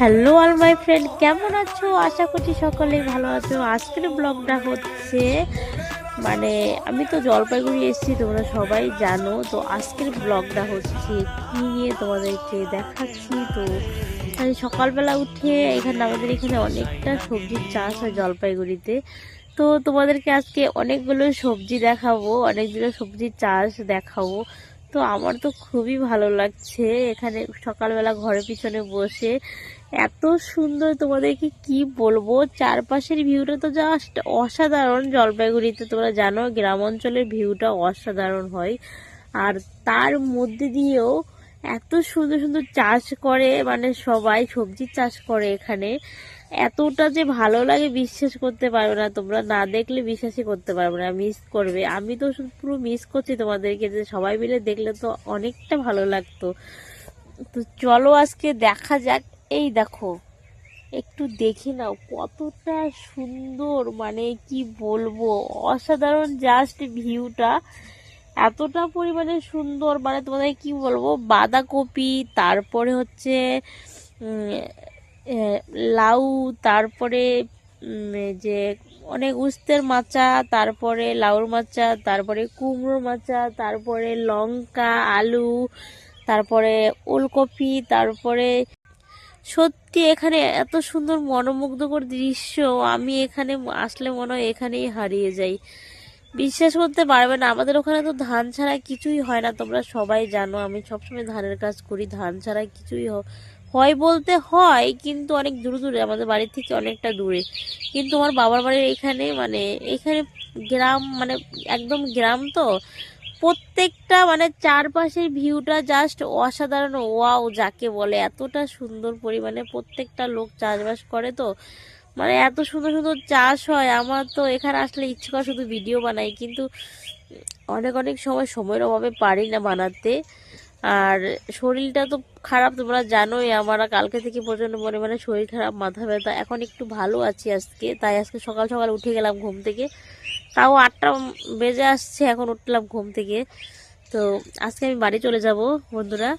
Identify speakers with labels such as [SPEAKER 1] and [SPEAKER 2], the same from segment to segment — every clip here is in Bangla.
[SPEAKER 1] হ্যালো অল মাই ফ্রেন্ড, কেমন আছো? আশা করছি সকলেই ভালো আছো। আজকের ব্লগটা হচ্ছে আমি তো জলপাইগুড়ি এসেছি, তোমরা সবাই জানো। তো আজকের ব্লগটা হচ্ছে কি নিয়ে তোমাদেরকে দেখাচ্ছি। তো সকালবেলা উঠে আমাদের এখানে অনেকটা সবজির চাষ হয় জলপাইগুড়িতে। তো তোমাদেরকে আজকে অনেকগুলো সবজি দেখাবো, অনেকগুলো সবজির চাষ দেখাবো। তো আমার তো খুবই ভালো লাগছে এখানে সকালবেলা ঘরের পিছনে বসে। এত সুন্দর, তোমাদেরকে কি বলবো, চারপাশের ভিউটা তো জাস্ট অসাধারণ। জলপাইগুড়িতে তোমরা জানো গ্রাম অঞ্চলের ভিউটা অসাধারণ হয়। আর তার মধ্যে দিয়েও এত সুন্দর সুন্দর চাষ করে, সবাই সবজির চাষ করে এখানে। এতটা যে ভালো লাগে বিশ্বাস করতে পারবে না, তোমরা না দেখলে বিশ্বাসই করতে পারবে না, মিস করবে। আমি তো পুরো মিস করছি তোমাদেরকে, যে সবাই মিলে দেখলে তো অনেকটা ভালো লাগতো। তো চলো আজকে দেখা যাক। এই দেখো, একটু দেখে নাও কতটা সুন্দর, কি বলবো, অসাধারণ জাস্ট ভিউটা। এতটা পরিমাণে সুন্দর, তোমাদের কি বলবো, বাঁধাকপি, তারপরে হচ্ছে লাউ, তারপরে যে অনেক উস্তের মাচা, তারপরে লাউর মাচা, তারপরে কুমড়োর মাচা, তারপরে লঙ্কা, আলু, তারপরে ওলকপি, তারপরে সত্যি এখানে এত সুন্দর মনোমুগ্ধকর দৃশ্য। আমি এখানে আসলে মনে হয় এখানেই হারিয়ে যাই। বিশ্বাস করতে পারবে না, আমাদের ওখানে তো ধান ছাড়া কিছুই হয় না, তোমরা সবাই জানো। আমি সবসময় ধানের কাজ করি, ধান ছাড়া কিছুই হয় বলতে হয়, কিন্তু অনেক দূরে দূরে, আমাদের বাড়ির থেকে অনেকটা দূরে। কিন্তু আমার বাবার বাড়ির এখানে এখানে গ্রাম, একদম গ্রাম তো। প্রত্যেকটা চারপাশের ভিউটা জাস্ট অসাধারণ, ওয়াও যাকে বলে। এতটা সুন্দর পরিমাণে প্রত্যেকটা লোক চাষবাস করে, তো এত সুন্দর সুন্দর চাষ হয়। আমার তো এখানে আসলে ইচ্ছে করে শুধু ভিডিও বানাই, কিন্তু অনেক অনেক সময়ের অভাবে পারি না বানাতে। আর শরীরটা তো খারাপ, তোমরা জানোই। আমার কালকে থেকে প্রচন্ড পরিমাণে শরীর খারাপ, মাথা ব্যথা। এখন একটু ভালো আছি আজকে, তাই আজকে সকাল সকাল উঠে গেলাম ঘুম থেকে। তাও 8টা বেজে আসছে, এখন উঠলাম ঘুম থেকে। তো আজকে আমি বাড়ি চলে যাব বন্ধুরা।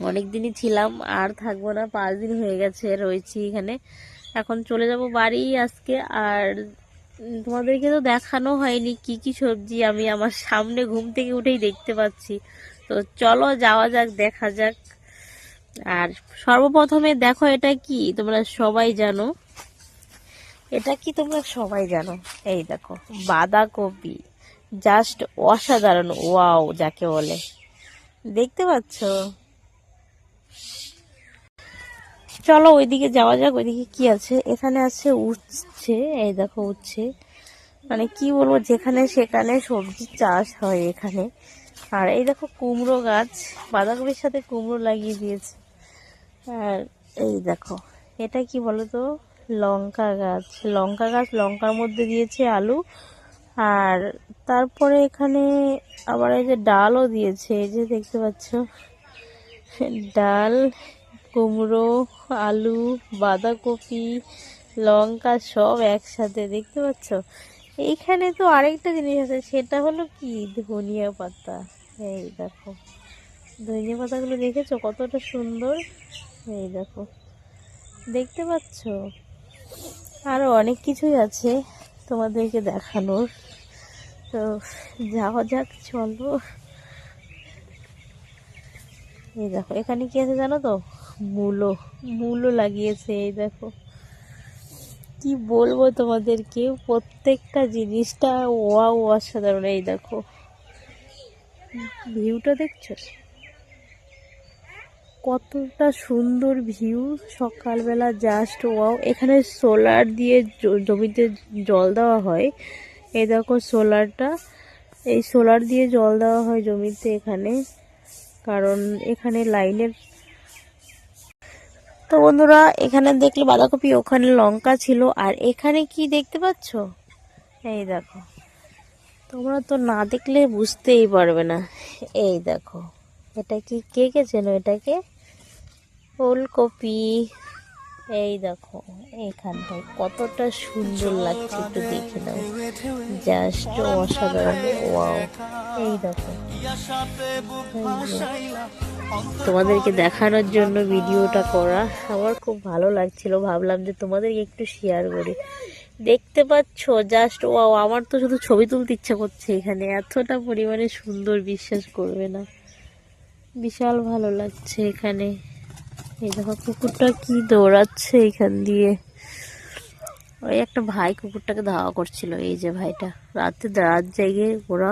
[SPEAKER 1] অনেক দিনই ছিলাম, আর থাকবো না, 5 দিন হয়ে গেছে রয়েছি এখানে। এখন চলে যাব বাড়ি আজকে। আর তোমাদেরকে তো দেখানো হয়নি কি কি সবজি আমি আমার সামনে ঘুম থেকে উঠেই দেখতে পাচ্ছি। তো চলো যাওয়া যাক, দেখা যাক। আর সর্বপ্রথমে দেখো, এটা কি তোমরা সবাই জানো? এটা কি তোমরা সবাই জানো? এই দেখো, বাঁধাকপি, জাস্ট অসাধারণ, ওয়াও যাকে বলে। দেখতে পাচ্ছ? চলো ওইদিকে যাওয়া যাক। ওইদিকে কি আছে? এখানে আছে উচ্ছে। এই দেখো উচ্ছে, কি বলবো, যেখানে সেখানে সবজি চাষ হয় এখানে। আর এই দেখো কুমড়ো গাছ, বাঁধাকপির সাথে কুমড়ো লাগিয়ে দিয়েছে। আর এই দেখো, এটা কি বলো তো? লঙ্কা গাছ। লঙ্কার মধ্যে দিয়েছে আলু। আর তারপরে এখানে আবার এই যে ডালও দিয়েছে, এই যে দেখতে পাচ্ছ, ডাল, কুমড়ো, আলু, বাঁধাকপি, লঙ্কা সব একসাথে, দেখতে পাচ্ছ? এইখানে তো আরেকটা জিনিস আছে, সেটা হলো কি, ধনিয়া পাতা। এই দেখো, ধনিয়া পাতাগুলো দেখেছো কতটা সুন্দর? এই দেখো, দেখতে পাচ্ছ? আরো অনেক কিছুই আছে তোমাদেরকে দেখানোর। তো যাওয়া যাক, চলো। এই দেখো, এখানে কি আছে জানো তো? মূলো লাগিয়েছে। এই দেখো, কি বলবো তোমাদেরকে, প্রত্যেকটা জিনিসটা ওয়াও, অসাধারণ। এই দেখো, ভিউটা দেখছো কতটা সুন্দর ভিউ সকালবেলা, জাস্ট ওয়াও। এখানে সোলার দিয়ে জমিতে জল দেওয়া হয়। এই দেখো সোলারটা, এই সোলার দিয়ে জল দেওয়া হয় জমিতে এখানে, কারণ এখানে লাইনের। তো বন্ধুরা, এখানে দেখলে বাঁধাকপি, ওখানে লঙ্কা ছিল। আর এখানে কি দেখতে পাচ্ছ? এই দেখো, তোমরা তো না দেখলে বুঝতেই পারবে না। এই দেখো, এটা কি, কে কে চেনো এটাকে? ফুলকপি। এই দেখো এখানটায় কতটা সুন্দর লাগছে, একটু দেখে নাও, জাস্ট অসাধারণ। ওয়াও, এই দেখো, তোমাদেরকে দেখানোর জন্য ভিডিওটা করা। আমার খুব ভালো লাগছিল, ভাবলাম যে তোমাদেরকে একটু শেয়ার করি। দেখতে পাচ্ছ জাস্ট ওয়াও, আমার তো শুধু ছবি তুলতে ইচ্ছা করছে। এখানে এতটা পরিমাণে সুন্দর, বিশ্বাস করবে না, বিশাল ভালো লাগছে এখানে। এই দেখো কুকুরটা কি দৌড়াচ্ছে এখান দিয়ে। ওই একটা ভাই কুকুরটাকে ধাওয়া করছিল, এই যে ভাইটা। রাত জেগে ওরা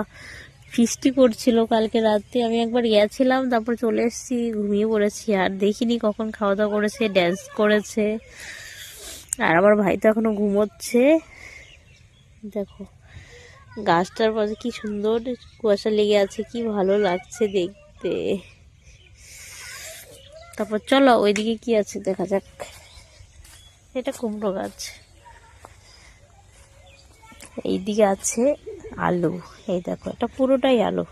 [SPEAKER 1] ফিস্টি করছিল কালকে রাতে। আমি একবার গেছিলাম, তারপর চলে এসেছি, ঘুমিয়ে পড়েছি, আর দেখিনি কখন খাওয়া দাওয়া করেছে, ড্যান্স করেছে। আর আমার ভাই তো এখনো ঘুমোচ্ছে। দেখো গাছটার পাশে কি সুন্দর কুয়াশা লেগে আছে, কি ভালো লাগছে দেখতে। তারপর চলো ওইদিকে কি আছে দেখা যাক। এটা কুমড়ো গাছ, এইদিকে আছে আলু। এই দেখো এটা পুরোটাই আলু।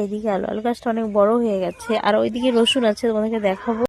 [SPEAKER 1] এইদিকে আলু, আলু গাছটা অনেক বড় হয়ে গেছে। আর ওইদিকে রসুন আছে, তোমাদেরকে দেখাবো।